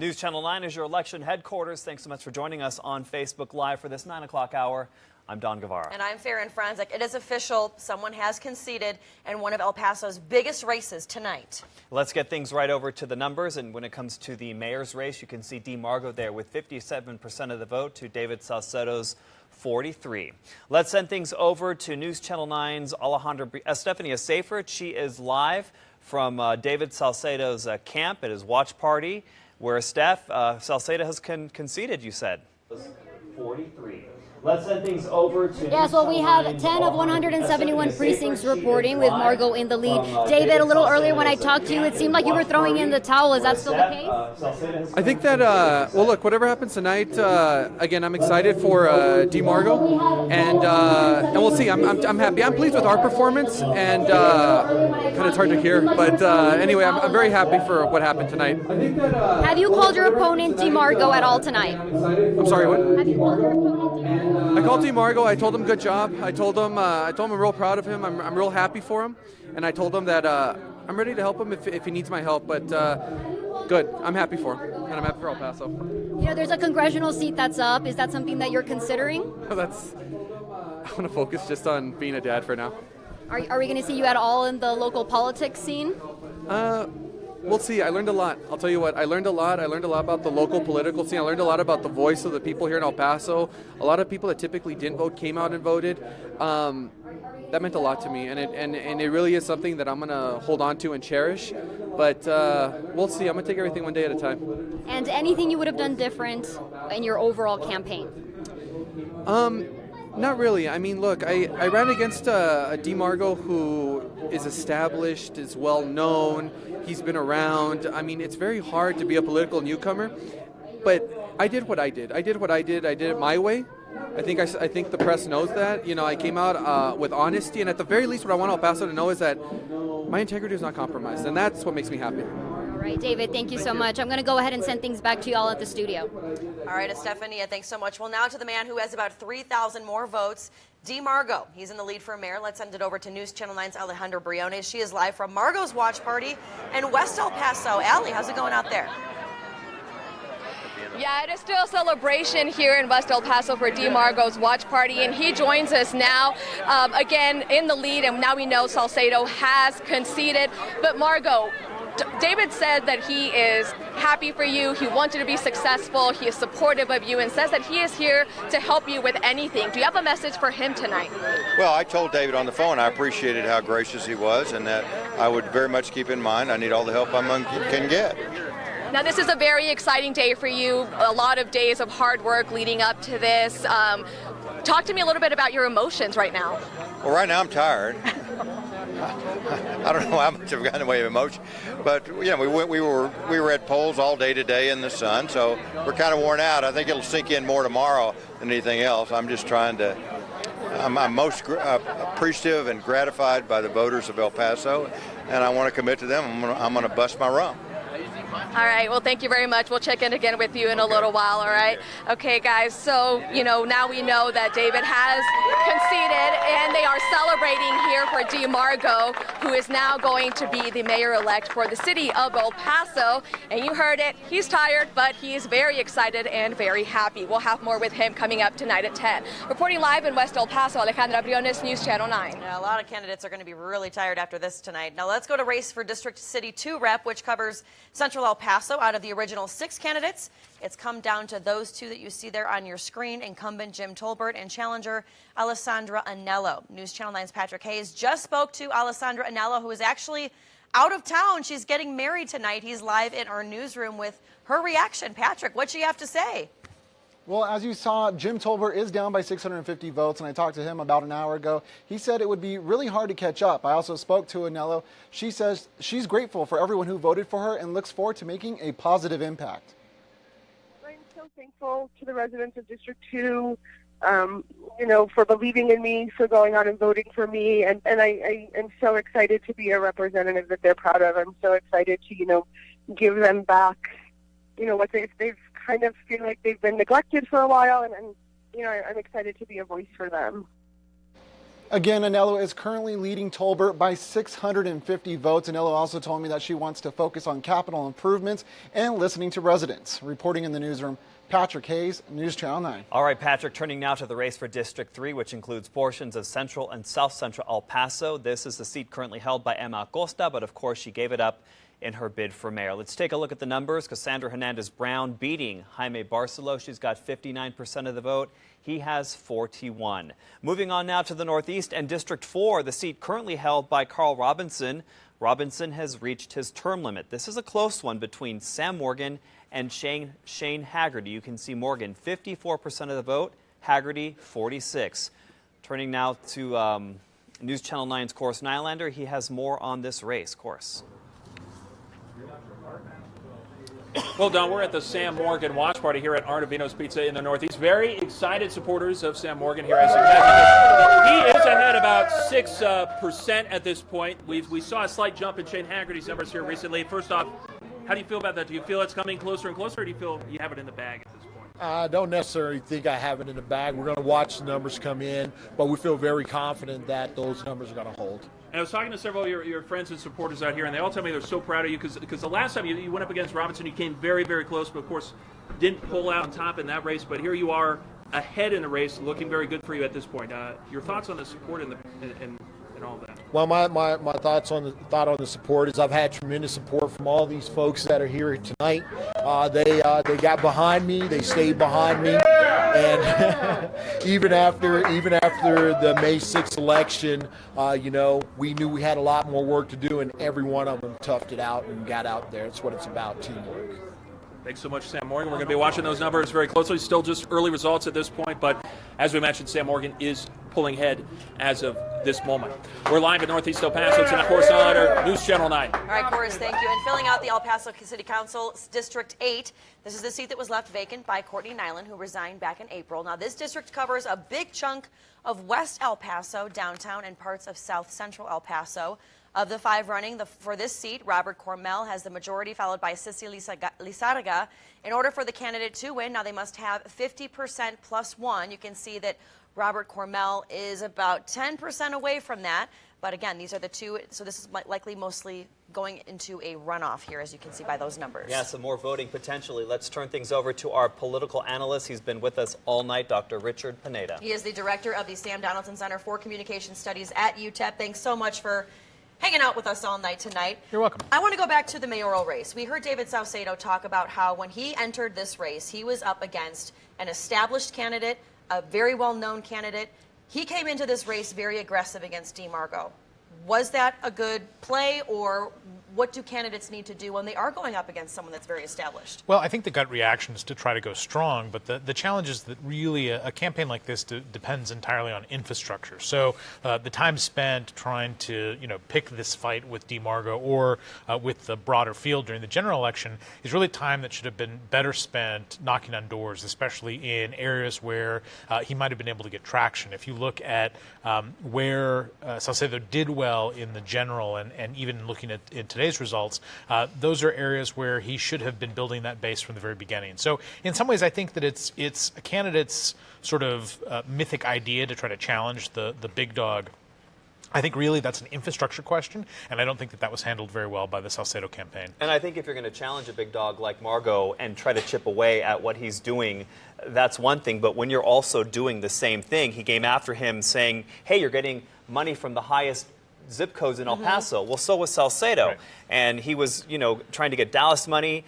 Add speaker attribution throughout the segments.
Speaker 1: News Channel 9 is your election headquarters. Thanks so much for joining us on Facebook Live for this 9 o'clock hour. I'm Don Guevara.
Speaker 2: And I'm Farron Franzik. It is official. Someone has conceded in one of El Paso's biggest races tonight.
Speaker 1: Let's get things right over to the numbers. And when it comes to the mayor's race, you can see Dee Margo there with 57% of the vote to David Salcedo's 43. Let's send things over to News Channel 9's Estefania Seyfert. She is live from David Salcedo's camp at his watch party, where Steph, Salcedo has conceded, you said. 43. Let's send things over to...
Speaker 3: Yes, well, we have 10 of 171 precincts reporting with Margo in the lead. David, a little earlier when I talked to you, it seemed like you were throwing in the towel. Is that still the case?
Speaker 4: I think that, well, look, whatever happens tonight, again, I'm excited for Dee Margo, and we'll see. I'm happy. I'm pleased with our performance, and kind of it's hard to hear, but anyway, I'm very happy for what happened tonight.
Speaker 3: Have you called your opponent Dee Margo at all tonight?
Speaker 4: I'm sorry, what?
Speaker 3: Have you called your opponent Dee Margo?
Speaker 4: I called Dee Margo. I told him good job. I told him I'm real proud of him. I'm real happy for him, and I told him that I'm ready to help him if he needs my help. But good. I'm happy for him, and I'm happy for El Paso.
Speaker 3: You know, there's a congressional seat that's up. Is that something that you're considering?
Speaker 4: I want to focus just on being a dad for now.
Speaker 3: Are we going to see you at all in the local politics scene?
Speaker 4: We'll see. I learned a lot. I'll tell you what. I learned a lot. I learned a lot about the local political scene. I learned a lot about the voice of the people here in El Paso. A lot of people that typically didn't vote came out and voted. That meant a lot to me, and it really is something that I'm going to hold on to and cherish. But we'll see. I'm going to take everything one day at a time.
Speaker 3: And anything you would have done different in your overall campaign?
Speaker 4: Not really. I mean, look, I ran against a Dee Margo who is established, is well known. He's been around. I mean, it's very hard to be a political newcomer, but I did what I did. I did it my way. I think the press knows that. You know, I came out with honesty, and at the very least, what I want El Paso to know is that my integrity is not compromised, and that's what makes me happy.
Speaker 3: All right, David, thank you so much. I'm going to go ahead and send things back to you all at the studio.
Speaker 2: All right, Estefania, thanks so much. Well, now to the man who has about 3,000 more votes, Dee Margo. He's in the lead for mayor. Let's send it over to News Channel 9's Alejandra Briones. She is live from Margo's watch party in West El Paso. Allie, how's it going out there?
Speaker 5: Yeah, it is still a celebration here in West El Paso for Dee Margo's watch party, and he joins us now, again, in the lead, and now we know Salcedo has conceded. But Margo, David said that he is happy for you, he wants you to be successful, he is supportive of you, and says that he is here to help you with anything. Do you have a message for him tonight?
Speaker 6: Well, I told David on the phone I appreciated how gracious he was, and that I would very much keep in mind I need all the help I can get.
Speaker 5: Now, this is a very exciting day for you, a lot of days of hard work leading up to this. Talk to me a little bit about your emotions right now.
Speaker 6: Well, right now I'm tired. I don't know how much I've got in the way of emotion, but you know, we were at polls all day today in the sun, so we're kind of worn out. I think it'll sink in more tomorrow than anything else. I'm just trying to. I'm most appreciative and gratified by the voters of El Paso, and I want to commit to them. I'm going to bust my rump.
Speaker 5: All right, well, thank you very much. We'll check in again with you in a little while, all right? Okay, guys, so, you know, now we know that David has conceded, and they are celebrating here for Dee Margo, who is now going to be the mayor-elect for the city of El Paso. And you heard it, he's tired, but he's very excited and very happy. We'll have more with him coming up tonight at 10. Reporting live in West El Paso, Alejandra Briones, News Channel 9.
Speaker 2: Yeah, a lot of candidates are going to be really tired after this tonight. Now let's go to race for District City 2 rep, which covers Central El Paso. Out of the original 6 candidates, it's come down to those 2 that you see there on your screen, incumbent Jim Tolbert and challenger Alessandra Anello. News Channel 9's Patrick Hayes just spoke to Alessandra Anello, who is actually out of town. She's getting married tonight. He's live in our newsroom with her reaction. Patrick, what'd she have to say?
Speaker 7: Well, as you saw, Jim Tolbert is down by 650 votes, and I talked to him about an hour ago. He said it would be really hard to catch up. I also spoke to Anello. She says she's grateful for everyone who voted for her and looks forward to making a positive impact.
Speaker 8: I'm so thankful to the residents of District 2, you know, for believing in me, for going out and voting for me, and I am so excited to be a representative that they're proud of. I'm so excited to, you know, give them back, you know, what they've kind of feel like they've been neglected for a while, and you know, I'm excited to be a voice for them.
Speaker 7: Again, Anello is currently leading Tolbert by 650 votes. Anello also told me that she wants to focus on capital improvements and listening to residents. Reporting in the newsroom, Patrick Hayes, News Channel 9.
Speaker 1: All right, Patrick, turning now to the race for District 3, which includes portions of central and south central El Paso. This is the seat currently held by Emma Acosta, but of course she gave it up in her bid for mayor. Let's take a look at the numbers. Cassandra Hernandez-Brown beating Jaime Barcelo. She's got 59% of the vote. He has 41. Moving on now to the Northeast and District 4, the seat currently held by Carl Robinson. Robinson has reached his term limit. This is a close one between Sam Morgan and Shane Haggerty. You can see Morgan, 54% of the vote, Haggerty, 46. Turning now to News Channel 9's Course Nylander. He has more on this race. Course.
Speaker 9: Well, Don, we're at the Sam Morgan watch party here at Arnavino's Pizza in the Northeast. Very excited supporters of Sam Morgan here, as you imagine. He is ahead about 6% at this point. We saw a slight jump in Shane Haggerty's numbers here recently. First off, how do you feel about that? Do you feel it's coming closer and closer, or do you feel you have it in the bag at this point?
Speaker 10: I don't necessarily think I have it in the bag. We're going to watch the numbers come in, but we feel very confident that those numbers are going to hold.
Speaker 9: And I was talking to several of your friends and supporters out here, and they all tell me they're so proud of you because the last time you went up against Robinson, you came very, very close, but of course didn't pull out on top in that race. But here you are ahead in the race, looking very good for you at this point. Your thoughts on the support and all that?
Speaker 10: Well, my thought on the support is I've had tremendous support from all these folks that are here tonight. They got behind me. They stayed behind me, and even after the May 6th election, we knew we had a lot more work to do, and every one of them toughed it out and got out there. It's what it's about, teamwork.
Speaker 9: Thanks so much, Sam Morgan. We're going to be watching those numbers very closely. Still just early results at this point, but as we mentioned, Sam Morgan is pulling ahead as of this moment. We're live in Northeast El Paso. Tonight, Course Nylander, News Channel 9.
Speaker 2: All right, Course, thank you. And filling out the El Paso City Council District 8, this is the seat that was left vacant by Courtney Nyland, who resigned back in April. Now, this district covers a big chunk of West El Paso, downtown, and parts of South Central El Paso. Of the 5 running for this seat, Robert Cormel has the majority, followed by Sissy Lizarraga. In order for the candidate to win, now they must have 50% plus 1. You can see that Robert Cormel is about 10% away from that. But again, these are the two, so this is likely mostly going into a runoff here, as you can see by those numbers.
Speaker 1: Yeah, some more voting potentially. Let's turn things over to our political analyst. He's been with us all night, Dr. Richard Pineda.
Speaker 2: He is the director of the Sam Donaldson Center for Communication Studies at UTEP. Thanks so much for hanging out with us all night tonight.
Speaker 11: You're welcome.
Speaker 2: I want to go back to the mayoral race. We heard David Saucedo talk about how when he entered this race, he was up against an established candidate, a very well-known candidate. He came into this race very aggressive against DeMargo. Was that a good play, or what do candidates need to do when they are going up against someone that's very established?
Speaker 11: Well, I think the gut reaction is to try to go strong, but the challenge is that really a campaign like this depends entirely on infrastructure. So the time spent trying to pick this fight with DeMargo or with the broader field during the general election is really time that should have been better spent knocking on doors, especially in areas where he might have been able to get traction. If you look at where Saucedo did well in the general, and even looking at in today's results, those are areas where he should have been building that base from the very beginning. So in some ways, I think that it's a candidate's sort of mythic idea to try to challenge the big dog. I think really that's an infrastructure question, and I don't think that was handled very well by the Saucedo campaign.
Speaker 1: And I think if you're going to challenge a big dog like Margo and try to chip away at what he's doing, that's one thing. But when you're also doing the same thing, he came after him saying, hey, you're getting money from the highest zip codes in El Paso. Well, so was Saucedo. Right. And he was, trying to get Dallas money.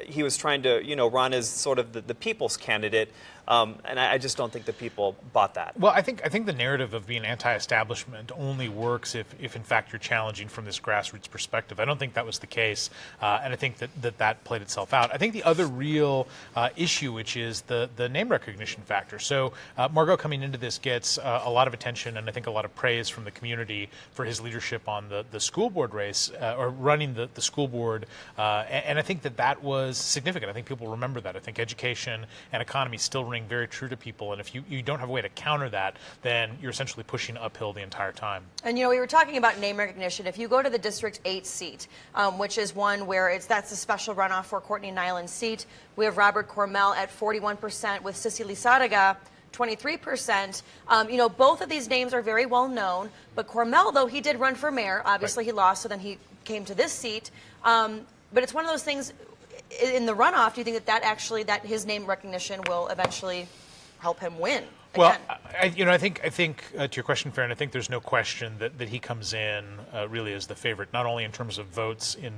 Speaker 1: He was trying to, run as sort of the people's candidate. And I just don't think the people bought that.
Speaker 11: Well, I think the narrative of being anti-establishment only works if in fact you're challenging from this grassroots perspective. I don't think that was the case, and I think that played itself out. I think the other real issue, which is the name recognition factor. So Margo coming into this gets a lot of attention and I think a lot of praise from the community for his leadership on the school board race, or running the school board, and I think that was significant. I think people remember that. I think education and economy still ring very true to people, and if you don't have a way to counter that, then you're essentially pushing uphill the entire time.
Speaker 2: And we were talking about name recognition. If you go to the District 8 seat, which is one where that's a special runoff for Courtney Nyland's seat, we have Robert Cormel at 41% with Sissy Lizarraga 23%. Both of these names are very well known, but Cormel, though, he did run for mayor. Obviously, he lost, so then he came to this seat. But it's one of those things in the runoff. Do you think that his name recognition will eventually help him win?
Speaker 11: Well, I think to your question, Farron, I think there's no question that he comes in really as the favorite, not only in terms of votes in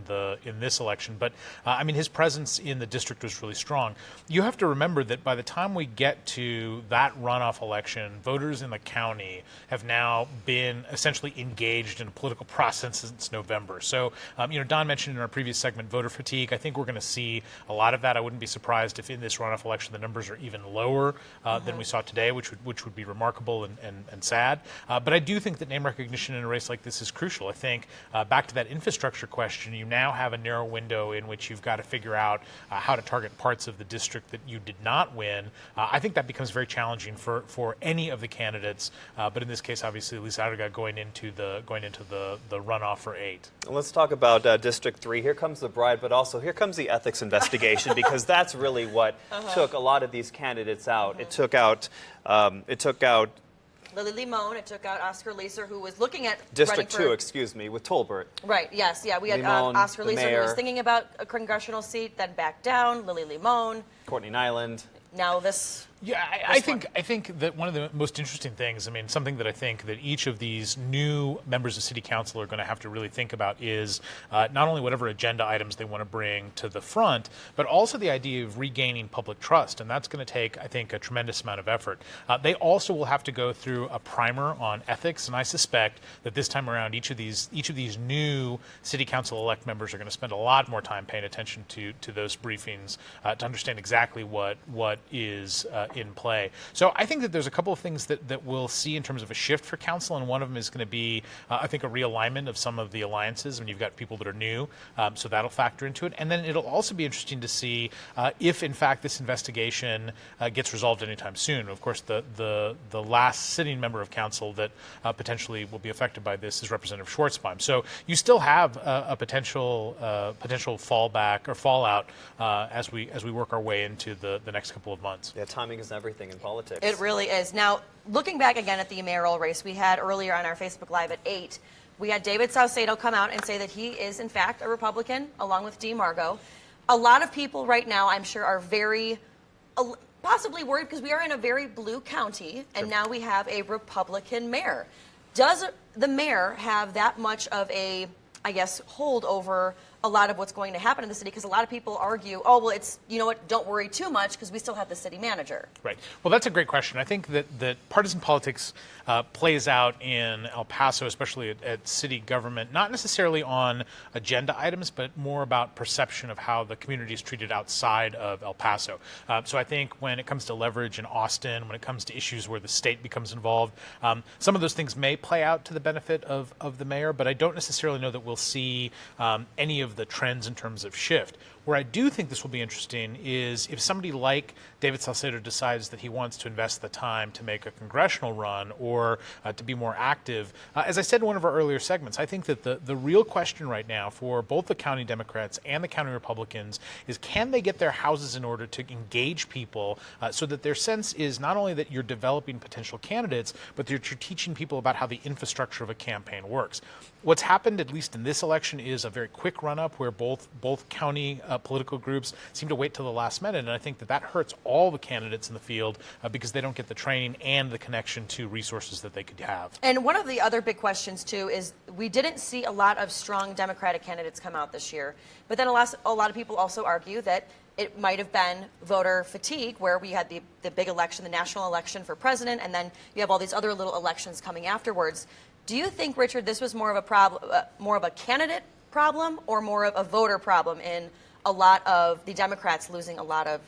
Speaker 11: this election, but I mean his presence in the district was really strong. You have to remember that by the time we get to that runoff election, voters in the county have now been essentially engaged in a political process since November. So, Don mentioned in our previous segment voter fatigue. I think we're going to see a lot of that. I wouldn't be surprised if in this runoff election the numbers are even lower than we saw today, which would be remarkable and sad. But I do think that name recognition in a race like this is crucial. I think back to that infrastructure question, you now have a narrow window in which you've got to figure out how to target parts of the district that you did not win. I think that becomes very challenging for any of the candidates. But in this case, obviously, Lisa Arga going into the runoff for 8.
Speaker 1: Let's talk about District 3. Here comes the bride, but also here comes the ethics investigation, because that's really what took a lot of these candidates out. It took out
Speaker 2: Lily Limon. It took out Oscar Leeser, who was looking at
Speaker 1: District 2, excuse me, with Tolbert.
Speaker 2: Right. Yes. Yeah. We had
Speaker 1: Limon,
Speaker 2: Oscar Leeser,
Speaker 1: mayor,
Speaker 2: who was thinking about a congressional seat, then backed down. Lily Limon.
Speaker 1: Courtney Nyland.
Speaker 2: Now this.
Speaker 11: Yeah, I think that one of the most interesting things, I mean, something that I think that each of these new members of City Council are going to have to really think about is not only whatever agenda items they want to bring to the front, but also the idea of regaining public trust, and that's going to take, I think, a tremendous amount of effort. They also will have to go through a primer on ethics, and I suspect that this time around, each of these new City Council elect members are going to spend a lot more time paying attention to those briefings to understand exactly what is in play. So I think that there's a couple of things that we'll see in terms of a shift for council, and one of them is going to be, I think, a realignment of some of the alliances. I mean, you've got people that are new, so that'll factor into it. And then it'll also be interesting to see if, in fact, this investigation gets resolved anytime soon. Of course, the last sitting member of council that potentially will be affected by this is Representative Schwartzbaum. So you still have a potential fallback or fallout as we work our way into the next couple of months.
Speaker 1: Yeah, timing is everything in politics.
Speaker 2: It really is. Now, looking back again at the mayoral race, we had earlier on our Facebook Live at 8, we had David Saucedo come out and say that he is, in fact, a Republican, along with Dee Margo. A lot of people right now, I'm sure, are very possibly worried because we are in a very blue county, and now we have a Republican mayor. Does the mayor have that much of a, I guess, hold over a lot of what's going to happen in the city? Because a lot of people argue, oh, well, it's, you know what, don't worry too much because we still have the city manager.
Speaker 11: Right. Well, that's a great question. I think that partisan politics plays out in El Paso, especially at city government, not necessarily on agenda items, but more about perception of how the community is treated outside of El Paso. So I think when it comes to leverage in Austin, when it comes to issues where the state becomes involved, some of those things may play out to the benefit of the mayor, but I don't necessarily know that we'll see any of the trends in terms of shift. Where I do think this will be interesting is if somebody like David Saucedo decides that he wants to invest the time to make a congressional run or to be more active. As I said in one of our earlier segments, I think that the real question right now for both the county Democrats and the county Republicans is, can they get their houses in order to engage people so that their sense is not only that you're developing potential candidates, but that you're teaching people about how the infrastructure of a campaign works. What's happened, at least in this election, is a very quick run-up where both county political groups seem to wait till the last minute, and I think that hurts all the candidates in the field because they don't get the training and the connection to resources that they could have.
Speaker 2: And one of the other big questions, too, is we didn't see a lot of strong Democratic candidates come out this year, but then a lot of people also argue that it might have been voter fatigue, where we had the big election, the national election for president, and then you have all these other little elections coming afterwards. Do you think, Richard, this was more of a problem, more of a candidate problem, or more of a voter problem in a lot of the Democrats losing a lot of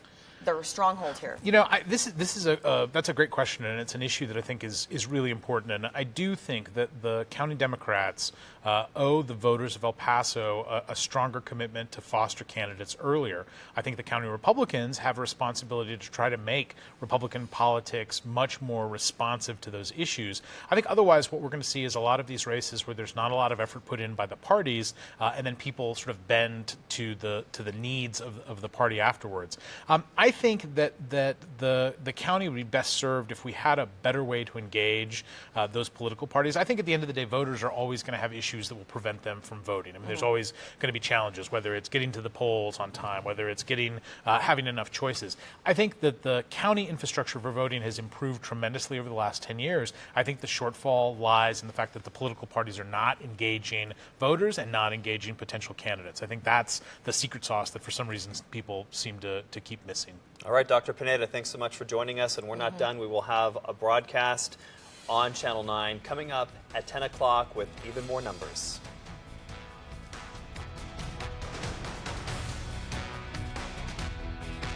Speaker 2: their stronghold here?
Speaker 11: You know, that's a great question, and it's an issue that I think is really important. And I do think that the county Democrats owe the voters of El Paso a stronger commitment to foster candidates earlier. I think the county Republicans have a responsibility to try to make Republican politics much more responsive to those issues. I think otherwise what we're going to see is a lot of these races where there's not a lot of effort put in by the parties, and then people sort of bend to the needs of the party afterwards. I think that the county would be best served if we had a better way to engage those political parties. I think at the end of the day, voters are always going to have issues that will prevent them from voting. I mean, there's always going to be challenges, whether it's getting to the polls on time, whether it's getting having enough choices. I think that the county infrastructure for voting has improved tremendously over the last 10 years. I think the shortfall lies in the fact that the political parties are not engaging voters and not engaging potential candidates. I think that's the secret sauce that for some reason people seem to keep missing.
Speaker 1: All right, Dr. Pineda, thanks so much for joining us, and we're not done. We will have a broadcast on Channel 9 coming up at 10 o'clock with even more numbers.